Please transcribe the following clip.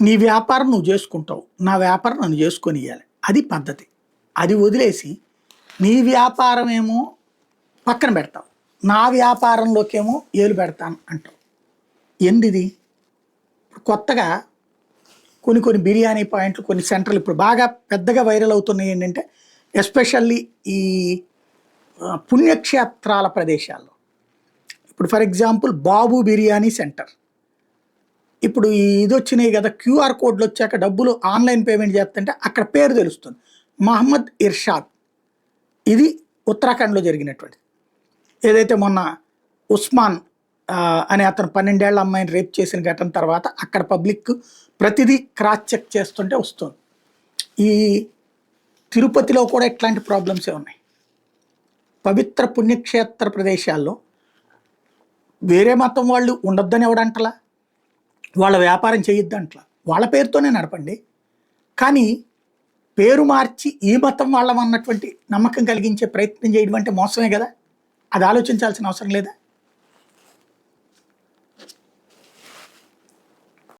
నీ వ్యాపారం నువ్వు చేసుకుంటావు, నా వ్యాపారం నన్ను చేసుకొనియాలి. అది పద్ధతి. అది వదిలేసి నీ వ్యాపారమేమో పక్కన పెడతావు, నా వ్యాపారంలోకేమో ఏలు పెడతాను అంటావు. ఎందిది? ఇప్పుడు కొత్తగా కొన్ని బిర్యానీ పాయింట్లు, కొన్ని సెంటర్లు ఇప్పుడు బాగా పెద్దగా వైరల్ అవుతున్నాయి. ఏంటంటే ఎస్పెషల్లీ ఈ పుణ్యక్షేత్రాల ప్రదేశాల్లో. ఇప్పుడు for example Babu biryani centre. ఇప్పుడు ఈ ఇది వచ్చినాయి కదా, క్యూఆర్ కోడ్లు వచ్చాక డబ్బులు ఆన్లైన్ పేమెంట్ చేస్తుంటే అక్కడ పేరు తెలుస్తుంది, మహమ్మద్ ఇర్షాద్. ఇది ఉత్తరాఖండ్లో జరిగినటువంటి. ఏదైతే మొన్న ఉస్మాన్ అనే అతను 12 ఏళ్ల అమ్మాయిని రేప్ చేసిన ఘటన తర్వాత అక్కడ పబ్లిక్ ప్రతిదీ క్రాస్ చెక్ చేస్తుంటే వస్తుంది. ఈ తిరుపతిలో కూడా ఇట్లాంటి ప్రాబ్లమ్సే ఉన్నాయి. పవిత్ర పుణ్యక్షేత్ర ప్రదేశాల్లో వేరే మతం వాళ్ళు ఉండొద్దని ఎవడంటలా, వాళ్ళ వ్యాపారం చేయొద్దంటలా, వాళ్ళ పేరుతోనే నడపండి. కానీ పేరు మార్చి ఈ మతం వాళ్ళమన్నటువంటి నమ్మకం కలిగించే ప్రయత్నం చేయడం అంటే మోసమే కదా. అది ఆలోచించాల్సిన అవసరం లేదా?